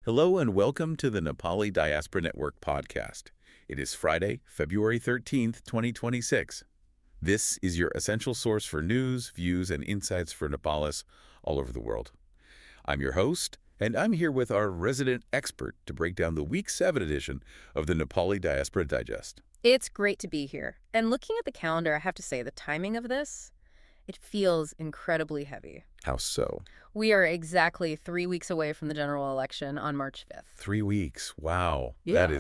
Hello and welcome to the Nepali Diaspora Network podcast. It is Friday, February 13th, 2026. This is your essential source for news, views, and insights for Nepalis all over the world. I'm your host, and I'm here with our resident expert to break down the Week 7 edition of the Nepali Diaspora Digest. It's great to be here. And looking at the calendar, I have to say the timing of this, it feels incredibly heavy. How so? We are exactly 3 weeks away from the general election on March 5th. 3 weeks. Wow. Yeah.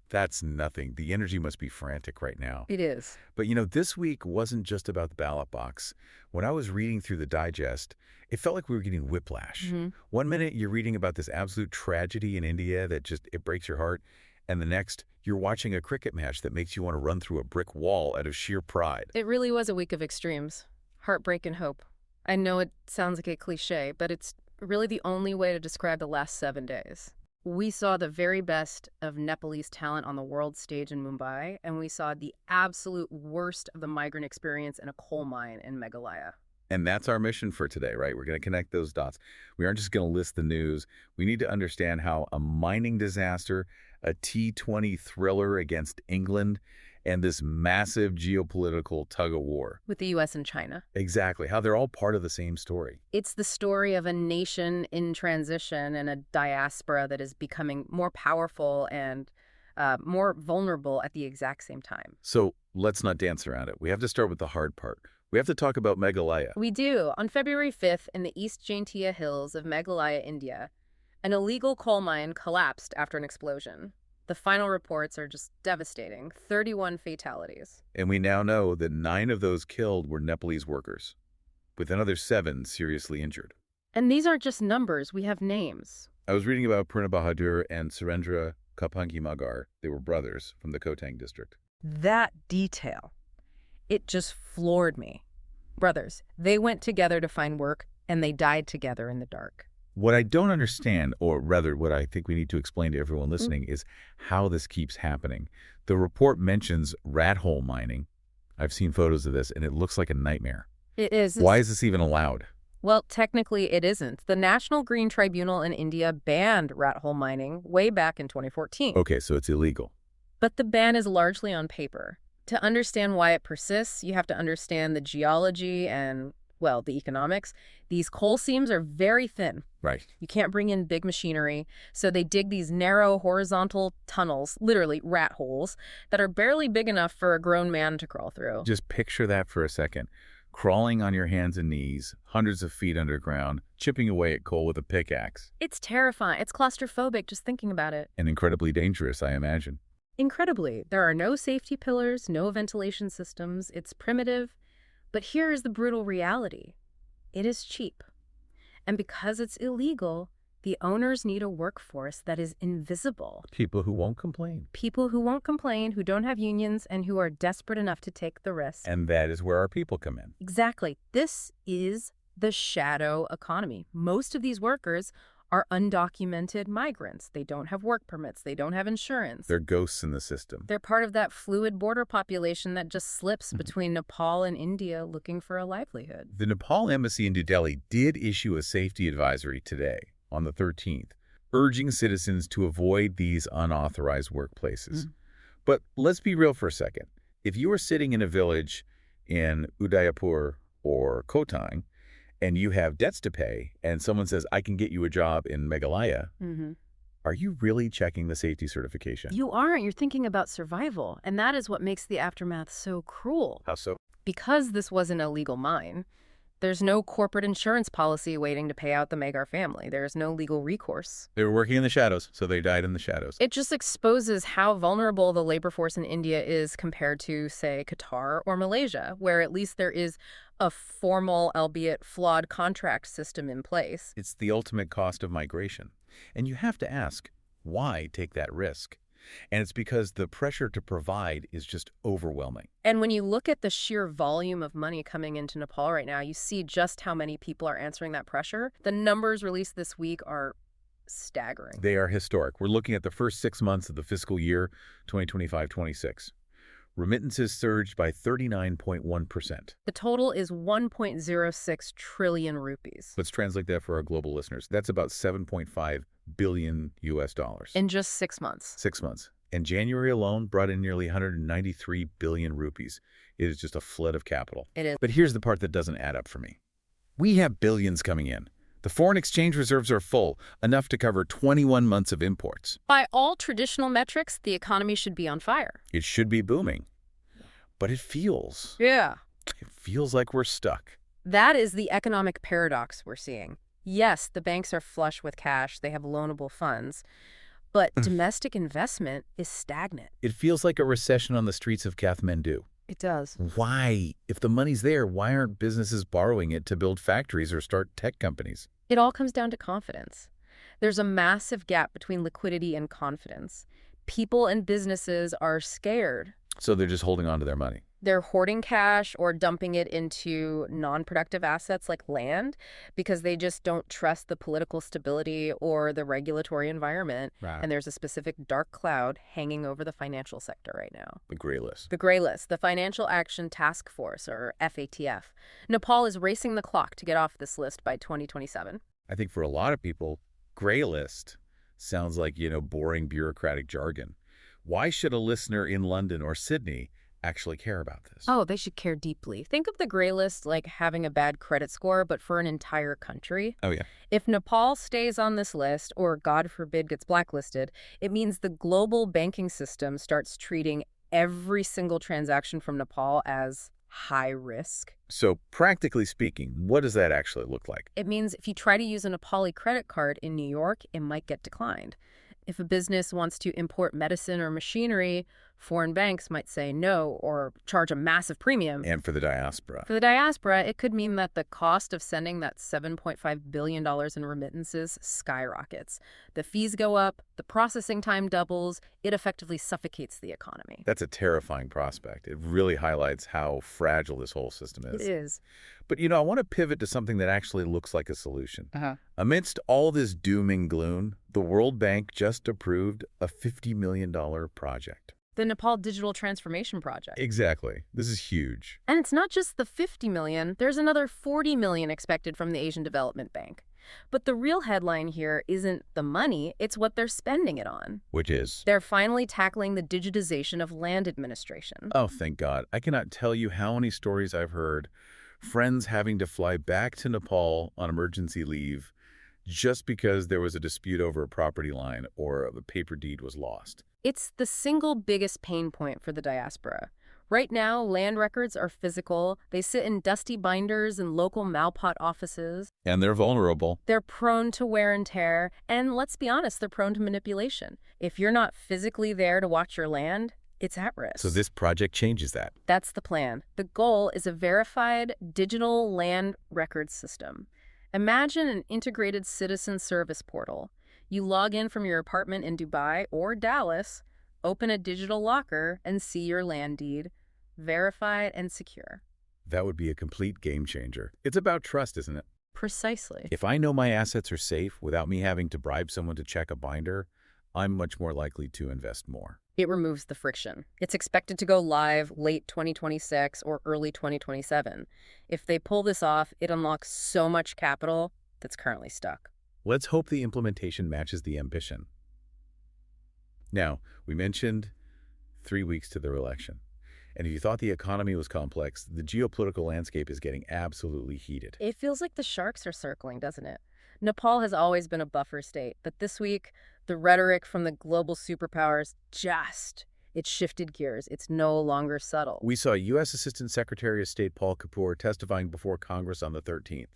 That's nothing. The energy must be frantic right now. It is. But this week wasn't just about the ballot box. When I was reading through the digest, it felt like we were getting whiplash. Mm-hmm. One minute you're reading about this absolute tragedy in India that it breaks your heart, and the next you're watching a cricket match that makes you want to run through a brick wall out of sheer pride. It really was a week of extremes. Heartbreak and hope. I know it sounds like a cliche, but it's really the only way to describe the last 7 days. We saw the very best of Nepalese talent on the world stage in Mumbai, and we saw the absolute worst of the migrant experience in a coal mine in Meghalaya. And that's our mission for today, right? We're going to connect those dots. We aren't just going to list the news. We need to understand how a mining disaster, a T20 thriller against England, and this massive geopolitical tug-of-war. With the U.S. and China. Exactly. How they're all part of the same story. It's the story of a nation in transition and a diaspora that is becoming more powerful and more vulnerable at the exact same time. So let's not dance around it. We have to start with the hard part. We have to talk about Meghalaya. We do. On February 5th, in the East Jaintia hills of Meghalaya, India, an illegal coal mine collapsed after an explosion. The final reports are just devastating. 31 fatalities. And we now know that 9 of those killed were Nepalese workers, with another 7 seriously injured. And these aren't just numbers. We have names. I was reading about Purna Bahadur and Surendra Kapangi Magar. They were brothers from the Kotang district. That detail, it just floored me. Brothers, they went together to find work, and they died together in the dark. What I don't understand, or rather what I think we need to explain to everyone listening, is how this keeps happening. The report mentions rat hole mining. I've seen photos of this, and it looks like a nightmare. It is. Why is this even allowed? Well, technically it isn't. The National Green Tribunal in India banned rat hole mining way back in 2014. Okay, so it's illegal. But the ban is largely on paper. To understand why it persists, you have to understand the geology and, well, the economics. These coal seams are very thin. Right. You can't bring in big machinery, so they dig these narrow horizontal tunnels, literally rat holes, that are barely big enough for a grown man to crawl through. Just picture that for a second. Crawling on your hands and knees, hundreds of feet underground, chipping away at coal with a pickaxe. It's terrifying. It's claustrophobic just thinking about it. And incredibly dangerous, I imagine. Incredibly. There are no safety pillars, no ventilation systems. It's primitive. But here is the brutal reality. It is cheap. And because it's illegal, the owners need a workforce that is invisible. People who won't complain. People who won't complain, who don't have unions, and who are desperate enough to take the risk. And that is where our people come in. Exactly. This is the shadow economy. Most of these workers are undocumented migrants. They don't have work permits. They don't have insurance. They're ghosts in the system. They're part of that fluid border population that just slips between Nepal and India looking for a livelihood. The Nepal embassy in New Delhi did issue a safety advisory today, on the 13th, urging citizens to avoid these unauthorized workplaces. But let's be real for a second. If you are sitting in a village in Udaipur or Kotang, and you have debts to pay, and someone says, I can get you a job in Meghalaya, are you really checking the safety certification? You aren't. You're thinking about survival. And that is what makes the aftermath so cruel. How so? Because this was an illegal mine, there's no corporate insurance policy waiting to pay out the Magar family. There's no legal recourse. They were working in the shadows, so they died in the shadows. It just exposes how vulnerable the labor force in India is compared to, say, Qatar or Malaysia, where at least there is a formal, albeit flawed, contract system in place. It's the ultimate cost of migration. And you have to ask, why take that risk? And it's because the pressure to provide is just overwhelming. And when you look at the sheer volume of money coming into Nepal right now, you see just how many people are answering that pressure. The numbers released this week are staggering. They are historic. We're looking at the first 6 months of the fiscal year 2025-26. Remittances surged by 39.1%. The total is 1.06 trillion rupees. Let's translate that for our global listeners. That's about $7.5 billion US dollars. In just 6 months. 6 months. And January alone brought in nearly 193 billion rupees. It is just a flood of capital. It is. But here's the part that doesn't add up for me. We have billions coming in. The foreign exchange reserves are full, enough to cover 21 months of imports. By all traditional metrics, the economy should be on fire. It should be booming. But it feels like we're stuck. That is the economic paradox we're seeing. Yes, the banks are flush with cash. They have loanable funds. But domestic investment is stagnant. It feels like a recession on the streets of Kathmandu. It does. Why? If the money's there, why aren't businesses borrowing it to build factories or start tech companies? It all comes down to confidence. There's a massive gap between liquidity and confidence. People and businesses are scared. So they're just holding on to their money. They're hoarding cash or dumping it into non-productive assets like land because they just don't trust the political stability or the regulatory environment. Right. And there's a specific dark cloud hanging over the financial sector right now. The gray list. The gray list, the Financial Action Task Force, or FATF. Nepal is racing the clock to get off this list by 2027. I think for a lot of people, gray list sounds like, boring bureaucratic jargon. Why should a listener in London or Sydney actually care about this? Oh, they should care deeply. Think of the gray list like having a bad credit score, but for an entire country. Oh, yeah. If Nepal stays on this list, or God forbid gets blacklisted, it means the global banking system starts treating every single transaction from Nepal as high risk. So practically speaking, what does that actually look like? It means if you try to use a Nepali credit card in New York, it might get declined. If a business wants to import medicine or machinery, foreign banks might say no or charge a massive premium. And for the diaspora? For the diaspora, it could mean that the cost of sending that $7.5 billion in remittances skyrockets. The fees go up, the processing time doubles, it effectively suffocates the economy. That's a terrifying prospect. It really highlights how fragile this whole system is. It is. But, I want to pivot to something that actually looks like a solution. Amidst all this doom and gloom, the World Bank just approved a $50 million project. The Nepal Digital Transformation Project. Exactly. This is huge. And it's not just the $50 million. There's another $40 million expected from the Asian Development Bank. But the real headline here isn't the money, it's what they're spending it on. Which is? They're finally tackling the digitization of land administration. Oh, thank God. I cannot tell you how many stories I've heard. Friends having to fly back to Nepal on emergency leave just because there was a dispute over a property line or the paper deed was lost. It's the single biggest pain point for the diaspora. Right now, land records are physical. They sit in dusty binders in local Malpot offices. And they're vulnerable. They're prone to wear and tear. And let's be honest, they're prone to manipulation. If you're not physically there to watch your land, it's at risk. So this project changes that. That's the plan. The goal is a verified digital land records system. Imagine an integrated citizen service portal. You log in from your apartment in Dubai or Dallas, open a digital locker, and see your land deed, verified and secure. That would be a complete game changer. It's about trust, isn't it? Precisely. If I know my assets are safe without me having to bribe someone to check a binder, I'm much more likely to invest more. It removes the friction. It's expected to go live late 2026 or early 2027. If they pull this off, it unlocks so much capital that's currently stuck. Let's hope the implementation matches the ambition. Now, we mentioned 3 weeks to their election. And if you thought the economy was complex, the geopolitical landscape is getting absolutely heated. It feels like the sharks are circling, doesn't it? Nepal has always been a buffer state, but this week, the rhetoric from the global superpowers it shifted gears. It's no longer subtle. We saw U.S. Assistant Secretary of State Paul Kapoor testifying before Congress on the 13th.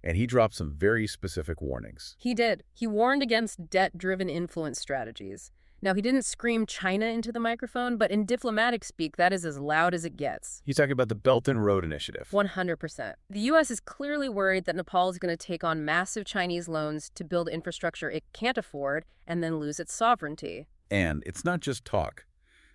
And he dropped some very specific warnings. He did. He warned against debt-driven influence strategies. Now, he didn't scream China into the microphone, but in diplomatic speak, that is as loud as it gets. He's talking about the Belt and Road Initiative. 100%. The U.S. is clearly worried that Nepal is going to take on massive Chinese loans to build infrastructure it can't afford and then lose its sovereignty. And it's not just talk.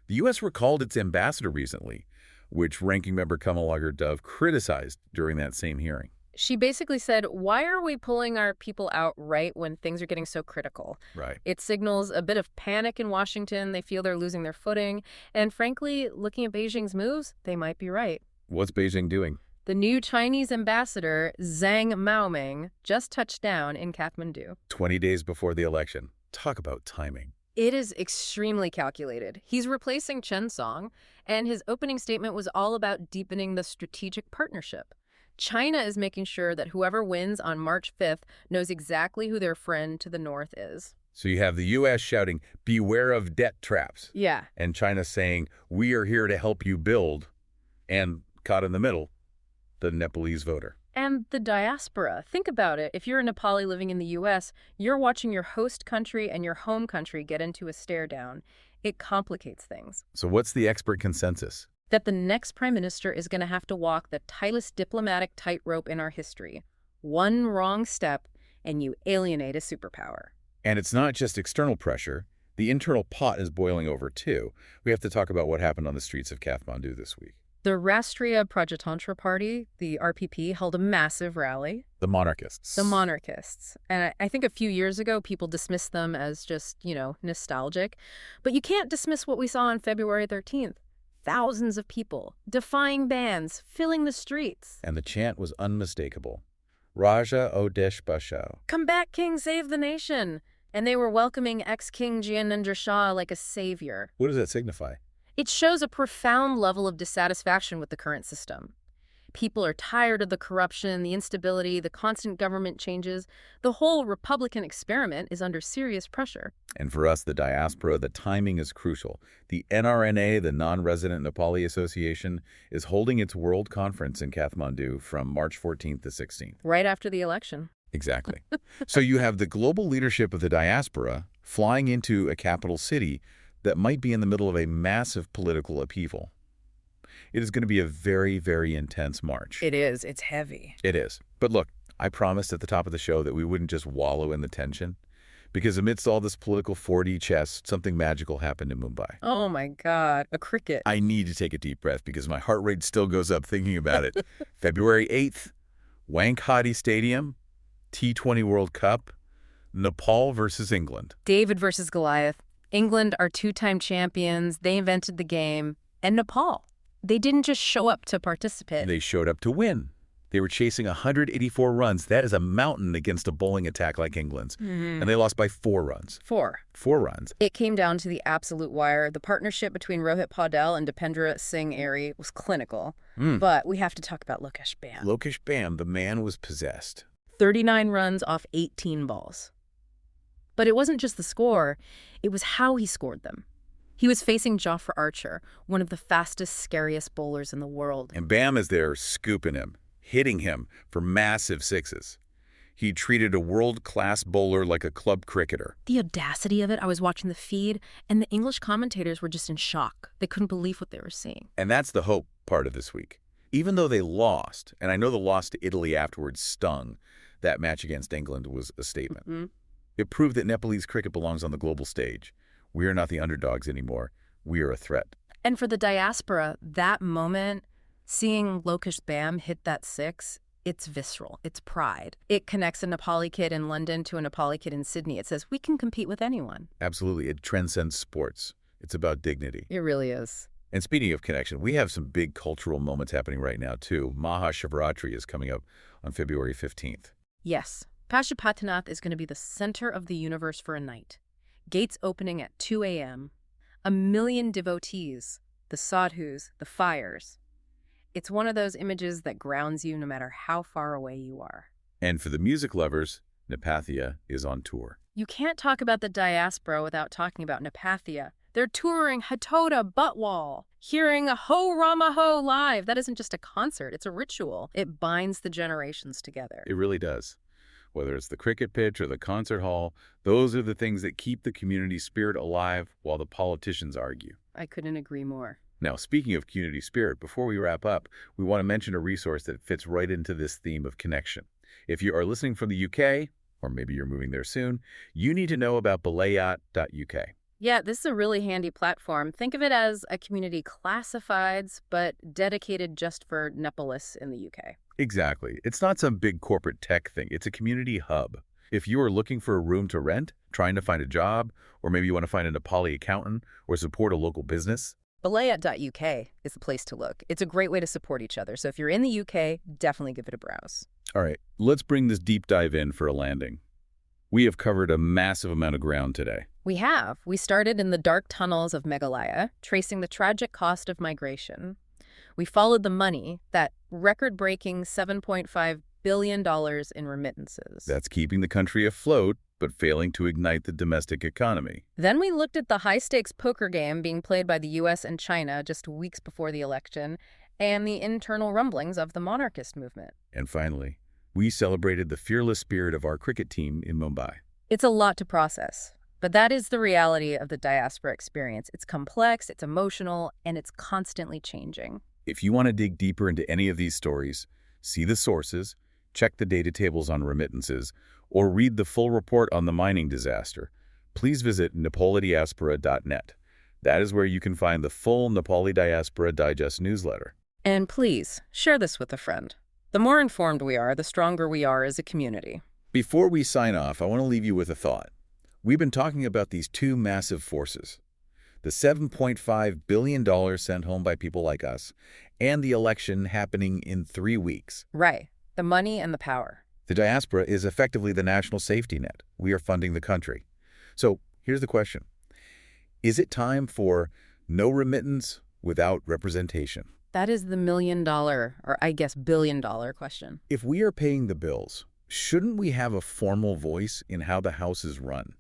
The U.S. recalled its ambassador recently, which Ranking Member Kamalagar Dove criticized during that same hearing. She basically said, why are we pulling our people out right when things are getting so critical? Right. It signals a bit of panic in Washington. They feel they're losing their footing. And frankly, looking at Beijing's moves, they might be right. What's Beijing doing? The new Chinese ambassador, Zhang Maoming, just touched down in Kathmandu. 20 days before the election. Talk about timing. It is extremely calculated. He's replacing Chen Song, and his opening statement was all about deepening the strategic partnership. China is making sure that whoever wins on March 5th knows exactly who their friend to the north is. So you have the U.S. shouting, beware of debt traps. Yeah. And China saying, we are here to help you build. And caught in the middle, the Nepalese voter. And the diaspora. Think about it. If you're a Nepali living in the U.S., you're watching your host country and your home country get into a stare-down. It complicates things. So what's the expert consensus? That the next prime minister is going to have to walk the tightest diplomatic tightrope in our history. One wrong step, and you alienate a superpower. And it's not just external pressure. The internal pot is boiling over, too. We have to talk about what happened on the streets of Kathmandu this week. The Rastriya Prajatantra Party, the RPP, held a massive rally. The monarchists. The monarchists. And I think a few years ago, people dismissed them as just, nostalgic. But you can't dismiss what we saw on February 13th. Thousands of people, defying bans, filling the streets. And the chant was unmistakable. Raja Odesh Bashao. Come back, King, save the nation. And they were welcoming ex-King Gyanendra Shah like a savior. What does that signify? It shows a profound level of dissatisfaction with the current system. People are tired of the corruption, the instability, the constant government changes. The whole Republican experiment is under serious pressure. And for us, the diaspora, the timing is crucial. The NRNA, the Non-Resident Nepali Association, is holding its World Conference in Kathmandu from March 14th to 16th. Right after the election. Exactly. So you have the global leadership of the diaspora flying into a capital city that might be in the middle of a massive political upheaval. It is going to be a very, very intense march. It is. It's heavy. It is. But look, I promised at the top of the show that we wouldn't just wallow in the tension, because amidst all this political 4D chess, something magical happened in Mumbai. Oh my God, a cricket. I need to take a deep breath because my heart rate still goes up thinking about it. February 8th, Wankhede Stadium, T20 World Cup, Nepal versus England. David versus Goliath. England are two-time champions. They invented the game. And Nepal. They didn't just show up to participate. They showed up to win. They were chasing 184 runs. That is a mountain against a bowling attack like England's. And they lost by 4 runs. 4 runs. It came down to the absolute wire. The partnership between Rohit Paudel and Dipendra Singh Airy was clinical. But we have to talk about Lokesh Bam. Lokesh Bam, the man was possessed. 39 runs off 18 balls. But it wasn't just the score. It was how he scored them. He was facing Jofra Archer, one of the fastest, scariest bowlers in the world. And Bam is there scooping him, hitting him for massive sixes. He treated a world-class bowler like a club cricketer. The audacity of it, I was watching the feed, and the English commentators were just in shock. They couldn't believe what they were seeing. And that's the hope part of this week. Even though they lost, and I know the loss to Italy afterwards stung, that match against England was a statement. It proved that Nepalese cricket belongs on the global stage. We are not the underdogs anymore. We are a threat. And for the diaspora, that moment, seeing Lokesh Bam hit that 6, it's visceral. It's pride. It connects a Nepali kid in London to a Nepali kid in Sydney. It says we can compete with anyone. Absolutely. It transcends sports. It's about dignity. It really is. And speaking of connection, we have some big cultural moments happening right now, too. Mahashivratri is coming up on February 15th. Yes. Pashupatinath is going to be the center of the universe for a night. Gates opening at 2 a.m. 1 million devotees, the sadhus, the fires. It's one of those images that grounds you no matter how far away you are. And for the music lovers, Nepathia is on tour. You can't talk about the diaspora without talking about Nepathia. They're touring Hathoda Buttwall, hearing a Ho Rama Ho live. That isn't just a concert, it's a ritual. It binds the generations together. It really does. Whether it's the cricket pitch or the concert hall, those are the things that keep the community spirit alive while the politicians argue. I couldn't agree more. Now, speaking of community spirit, before we wrap up, we want to mention a resource that fits right into this theme of connection. If you are listening from the UK, or maybe you're moving there soon, you need to know about balayat.uk. Yeah, this is a really handy platform. Think of it as a community classifieds, but dedicated just for Nepalists in the UK. Exactly. It's not some big corporate tech thing. It's a community hub. If you are looking for a room to rent, trying to find a job, or maybe you want to find a Nepali accountant or support a local business, Meghalaya.uk is the place to look. It's a great way to support each other. So if you're in the UK, definitely give it a browse. All right, let's bring this deep dive in for a landing. We have covered a massive amount of ground today. We have. We started in the dark tunnels of Meghalaya, tracing the tragic cost of migration. We followed the money, that record-breaking $7.5 billion in remittances. That's keeping the country afloat, but failing to ignite the domestic economy. Then we looked at the high-stakes poker game being played by the U.S. and China just weeks before the election, and the internal rumblings of the monarchist movement. And finally, we celebrated the fearless spirit of our cricket team in Mumbai. It's a lot to process, but that is the reality of the diaspora experience. It's complex, it's emotional, and it's constantly changing. If you want to dig deeper into any of these stories, see the sources, check the data tables on remittances, or read the full report on the mining disaster, please visit nepalidiaspora.net. That is where you can find the full Nepali Diaspora Digest newsletter. And please, share this with a friend. The more informed we are, the stronger we are as a community. Before we sign off, I want to leave you with a thought. We've been talking about these two massive forces, the $7.5 billion sent home by people like us, and the election happening in 3 weeks. Right. The money and the power. The diaspora is effectively the national safety net. We are funding the country. So here's the question. Is it time for no remittance without representation? That is the $1 million, or I guess $1 billion question. If we are paying the bills, shouldn't we have a formal voice in how the House is run?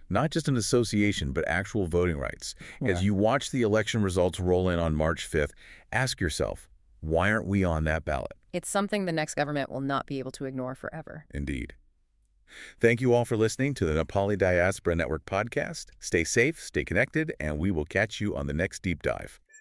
Not just an association, but actual voting rights. Yeah. As you watch the election results roll in on March 5th, ask yourself, why aren't we on that ballot? It's something the next government will not be able to ignore forever. Indeed. Thank you all for listening to the Nepali Diaspora Network podcast. Stay safe, stay connected, and we will catch you on the next deep dive.